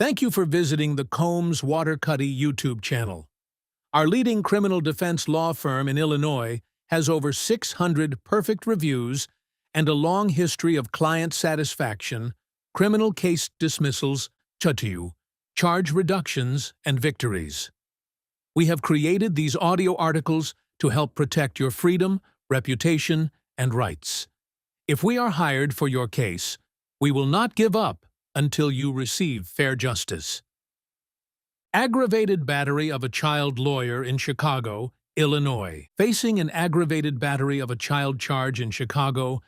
Thank you for visiting the Combs Waterkotte YouTube channel. Our leading criminal defense law firm in Illinois has over 600 perfect reviews and a long history of client satisfaction, criminal case dismissals, charge reductions, and victories. We have created these audio articles to help protect your freedom, reputation, and rights. If we are hired for your case, we will not give up until you receive fair justice. Aggravated battery of a child lawyer in Chicago, Illinois. Facing an aggravated battery of a child charge in Chicago,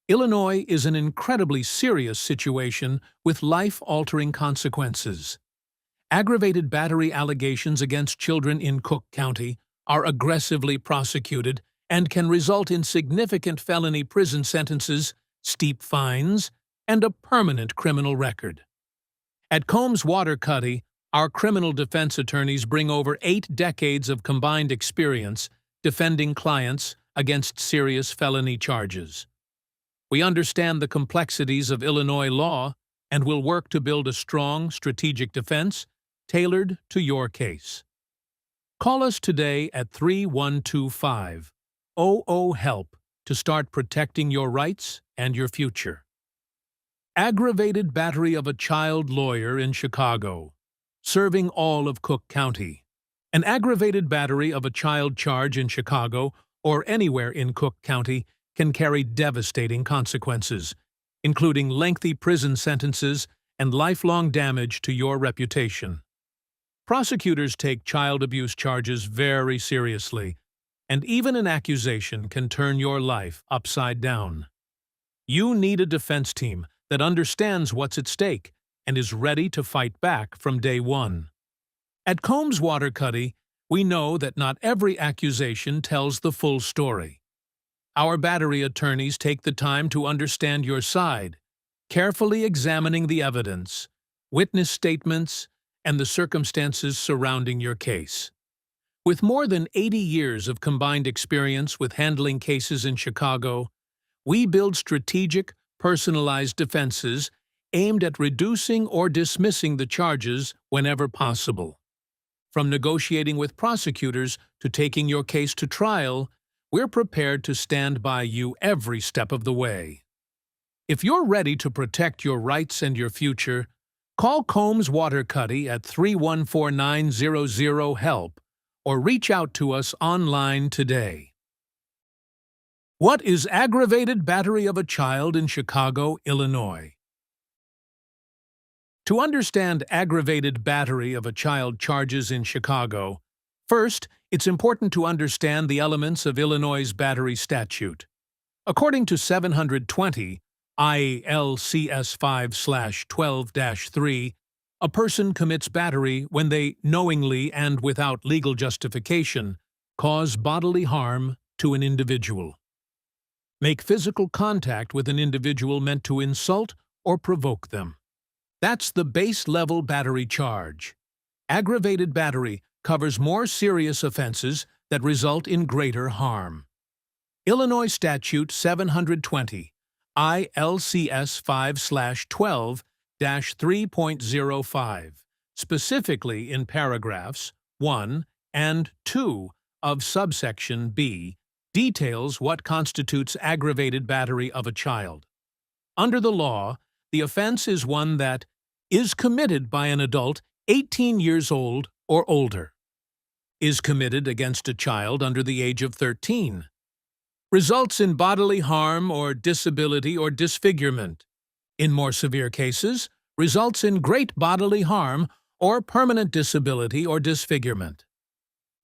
Illinois is an incredibly serious situation with life-altering consequences. Aggravated battery allegations against children in Cook County are aggressively prosecuted and can result in significant felony prison sentences, steep fines, and a permanent criminal record. At Combs Waterkotte, our criminal defense attorneys bring over 8 decades of combined experience defending clients against serious felony charges. We understand the complexities of Illinois law and will work to build a strong, strategic defense tailored to your case. Call us today at 3125-00-HELP to start protecting your rights and your future. Aggravated battery of a child lawyer in Chicago, serving all of Cook County. An aggravated battery of a child charge in Chicago or anywhere in Cook County can carry devastating consequences, including lengthy prison sentences and lifelong damage to your reputation. Prosecutors take child abuse charges very seriously, and even an accusation can turn your life upside down. You need a defense team that understands what's at stake and is ready to fight back from day one. At Combs Waterkotte, we know that not every accusation tells the full story. Our battery attorneys take the time to understand your side, carefully examining the evidence, witness statements, and the circumstances surrounding your case. With more than 80 years of combined experience with handling cases in Chicago, we build strategic, personalized defenses aimed at reducing or dismissing the charges whenever possible. From negotiating with prosecutors to taking your case to trial, we're prepared to stand by you every step of the way. If you're ready to protect your rights and your future, call Combs Waterkotte at 314-900-HELP or reach out to us online today. What is aggravated battery of a child in Chicago, Illinois? To understand aggravated battery of a child charges in Chicago, first, it's important to understand the elements of Illinois' battery statute. According to 720 ILCS 5/12-3, a person commits battery when they knowingly and without legal justification cause bodily harm to an individual. Make physical contact with an individual meant to insult or provoke them. That's the base-level battery charge. Aggravated battery covers more serious offenses that result in greater harm. Illinois Statute 720, ILCS 5/12-3.05, specifically in paragraphs 1 and 2 of subsection B, details what constitutes aggravated battery of a child. Under the law, the offense is one that is committed by an adult 18 years old or older, is committed against a child under the age of 13, results in bodily harm or disability or disfigurement. In more severe cases, results in great bodily harm or permanent disability or disfigurement.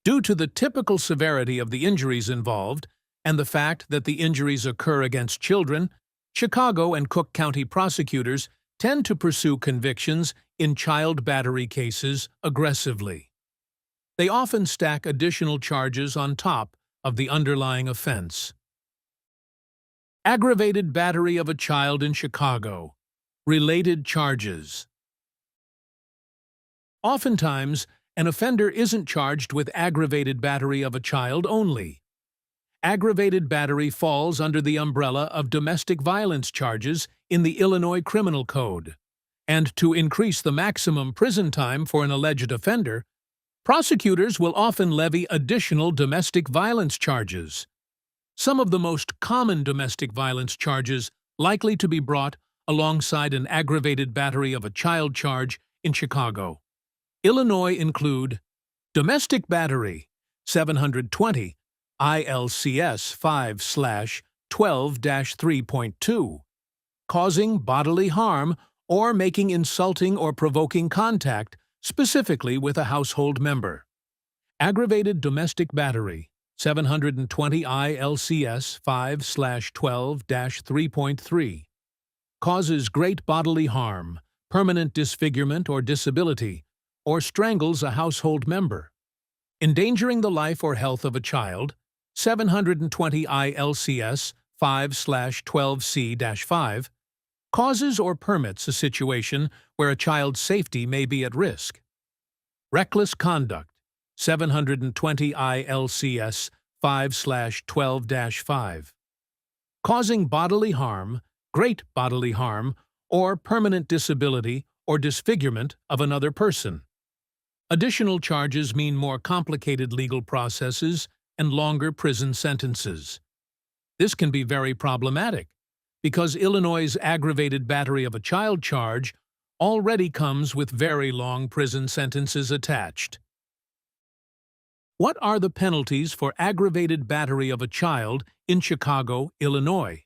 Due to the typical severity of the injuries involved and the fact that the injuries occur against children, Chicago and Cook County prosecutors tend to pursue convictions in child battery cases aggressively. They often stack additional charges on top of the underlying offense. Aggravated battery of a child in Chicago. Related charges. Oftentimes, an offender isn't charged with aggravated battery of a child only. Aggravated battery falls under the umbrella of domestic violence charges in the Illinois Criminal Code, And to increase the maximum prison time for an alleged offender, prosecutors will often levy additional domestic violence charges. Some of the most common domestic violence charges likely to be brought alongside an aggravated battery of a child charge in Chicago, Illinois include domestic battery, 720 ILCS 5/12-3.2, causing bodily harm or making insulting or provoking contact, specifically with a household member. Aggravated domestic battery, 720 ILCS 5/12-3.3, causes great bodily harm, permanent disfigurement or disability, or strangles a household member. Endangering the life or health of a child, 720 ILCS 5/12C-5, causes or permits a situation where a child's safety may be at risk. Reckless conduct, 720 ILCS 5/12-5, causing bodily harm, great bodily harm, or permanent disability or disfigurement of another person. Additional charges mean more complicated legal processes and longer prison sentences. This can be very problematic, because Illinois' aggravated battery of a child charge already comes with very long prison sentences attached. What are the penalties for aggravated battery of a child in Chicago, Illinois?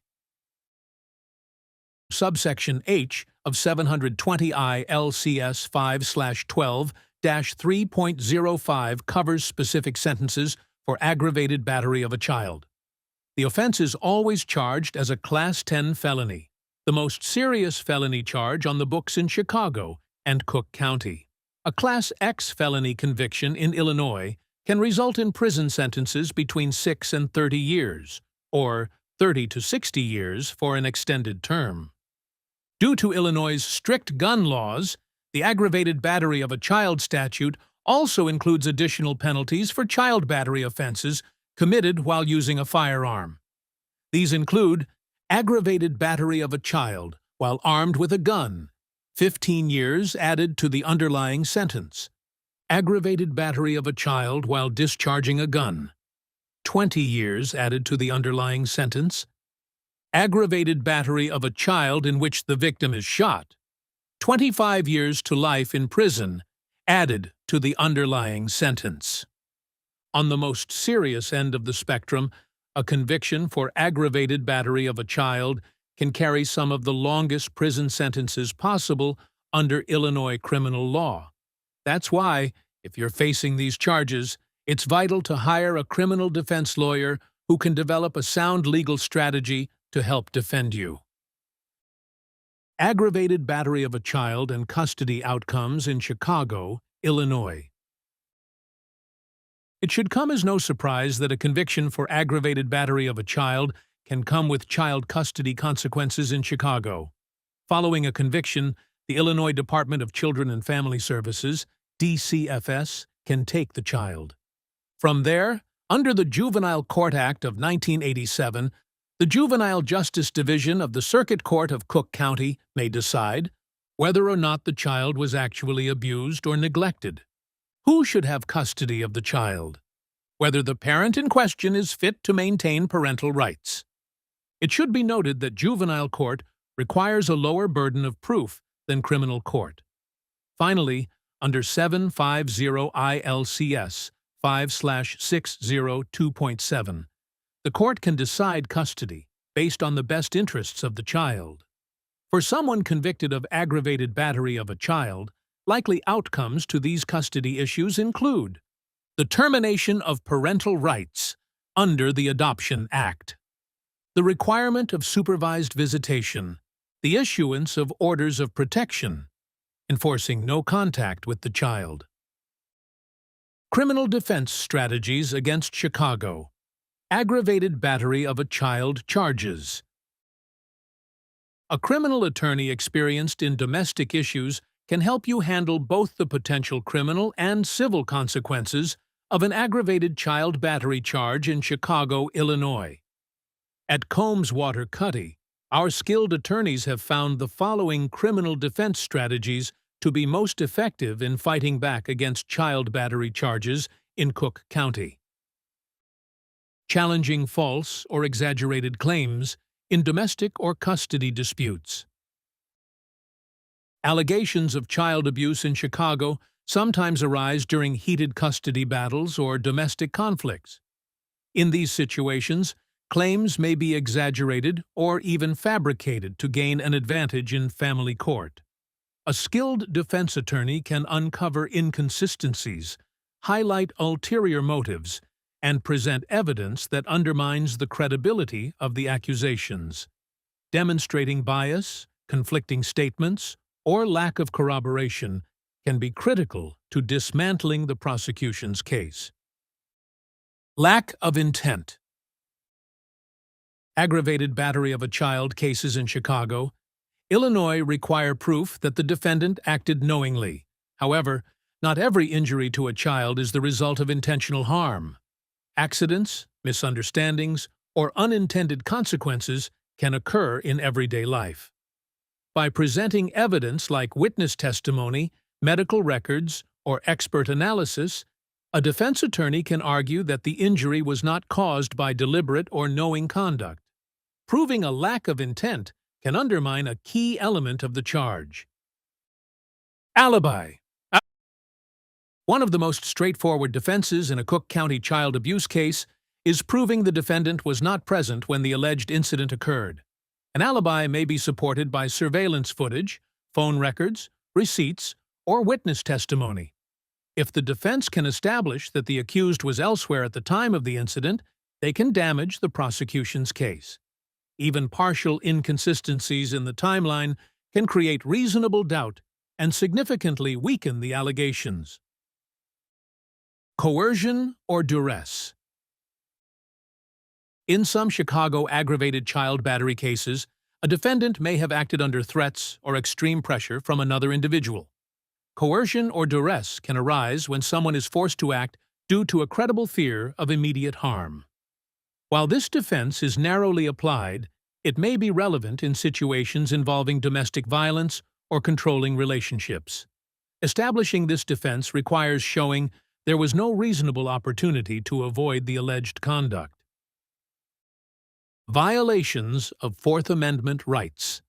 Subsection H of 720 ILCS 5/12-3.05 covers specific sentences for aggravated battery of a child. The offense is always charged as a Class 10 felony, the most serious felony charge on the books in Chicago and Cook County. A Class X felony conviction in Illinois can result in prison sentences between 6 and 30 years, or 30 to 60 years for an extended term. Due to Illinois' strict gun laws, the aggravated battery of a child statute also includes additional penalties for child battery offenses committed while using a firearm. These include aggravated battery of a child while armed with a gun, 15 years added to the underlying sentence. Aggravated battery of a child while discharging a gun, 20 years added to the underlying sentence. Aggravated battery of a child in which the victim is shot, 25 years to life in prison added to the underlying sentence. On the most serious end of the spectrum, a conviction for aggravated battery of a child can carry some of the longest prison sentences possible under Illinois criminal law. That's why, if you're facing these charges, it's vital to hire a criminal defense lawyer who can develop a sound legal strategy to help defend you. Aggravated battery of a child and custody outcomes in Chicago, Illinois. It should come as no surprise that a conviction for aggravated battery of a child can come with child custody consequences in Chicago. Following a conviction, the Illinois Department of Children and Family Services, DCFS, can take the child. From there, under the Juvenile Court Act of 1987, the Juvenile Justice Division of the Circuit Court of Cook County may decide whether or not the child was actually abused or neglected, who should have custody of the child, whether the parent in question is fit to maintain parental rights. It should be noted that juvenile court requires a lower burden of proof than criminal court. Finally, under 750 ILCS 5/602.7, the court can decide custody based on the best interests of the child. For someone convicted of aggravated battery of a child, likely outcomes to these custody issues include the termination of parental rights under the Adoption Act, the requirement of supervised visitation, the issuance of orders of protection, enforcing no contact with the child. Criminal defense strategies against Chicago. Aggravated battery of a child charges. A criminal attorney experienced in domestic issues can help you handle both the potential criminal and civil consequences of an aggravated child battery charge in Chicago, Illinois. At Combs Waterkotte, Our skilled attorneys have found the following criminal defense strategies to be most effective in fighting back against child battery charges in Cook County. Challenging false or exaggerated claims in domestic or custody disputes. Allegations of child abuse in Chicago sometimes arise during heated custody battles or domestic conflicts. In these situations, claims may be exaggerated or even fabricated to gain an advantage in family court. A skilled defense attorney can uncover inconsistencies, highlight ulterior motives, and present evidence that undermines the credibility of the accusations. Demonstrating bias, conflicting statements, or lack of corroboration can be critical to dismantling the prosecution's case. Lack of intent. Aggravated battery of a child cases in Chicago, Illinois require proof that the defendant acted knowingly. However, not every injury to a child is the result of intentional harm. Accidents, misunderstandings, or unintended consequences can occur in everyday life. By presenting evidence like witness testimony, medical records, or expert analysis, a defense attorney can argue that the injury was not caused by deliberate or knowing conduct. Proving a lack of intent can undermine a key element of the charge. Alibi. One of the most straightforward defenses in a Cook County child abuse case is proving the defendant was not present when the alleged incident occurred. An alibi may be supported by surveillance footage, phone records, receipts, or witness testimony. If the defense can establish that the accused was elsewhere at the time of the incident, they can damage the prosecution's case. Even partial inconsistencies in the timeline can create reasonable doubt and significantly weaken the allegations. Coercion or duress. In some Chicago aggravated child battery cases, a defendant may have acted under threats or extreme pressure from another individual. Coercion or duress can arise when someone is forced to act due to a credible fear of immediate harm. While this defense is narrowly applied, it may be relevant in situations involving domestic violence or controlling relationships. Establishing this defense requires showing there was no reasonable opportunity to avoid the alleged conduct. Violations of Fourth Amendment rights.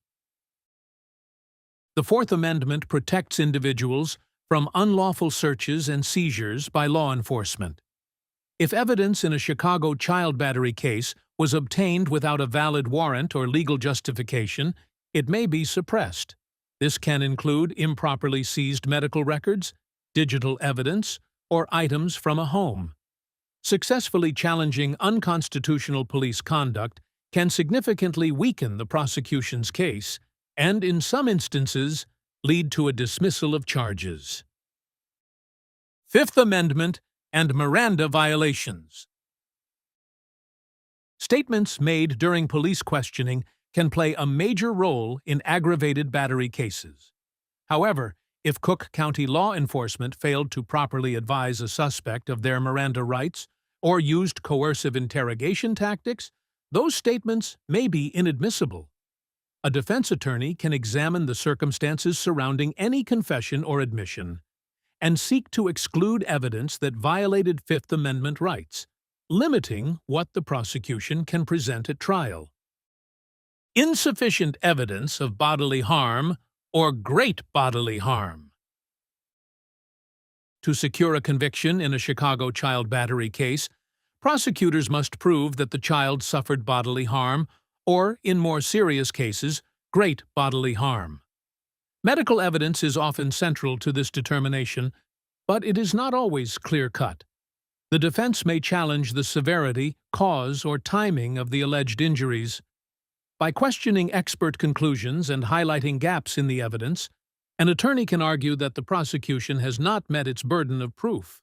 The Fourth Amendment protects individuals from unlawful searches and seizures by law enforcement. If evidence in a Chicago child battery case was obtained without a valid warrant or legal justification, it may be suppressed. This can include improperly seized medical records, digital evidence, or items from a home. Successfully challenging unconstitutional police conduct can significantly weaken the prosecution's case and, in some instances, lead to a dismissal of charges. Fifth Amendment and Miranda violations. Statements made during police questioning can play a major role in aggravated battery cases. However, if Cook County law enforcement failed to properly advise a suspect of their Miranda rights or used coercive interrogation tactics, those statements may be inadmissible. A defense attorney can examine the circumstances surrounding any confession or admission and seek to exclude evidence that violated Fifth Amendment rights, limiting what the prosecution can present at trial. Insufficient evidence of bodily harm or great bodily harm. To secure a conviction in a Chicago child battery case, prosecutors must prove that the child suffered bodily harm or, in more serious cases, great bodily harm. Medical evidence is often central to this determination, but it is not always clear-cut. The defense may challenge the severity, cause, or timing of the alleged injuries. By questioning expert conclusions and highlighting gaps in the evidence, an attorney can argue that the prosecution has not met its burden of proof.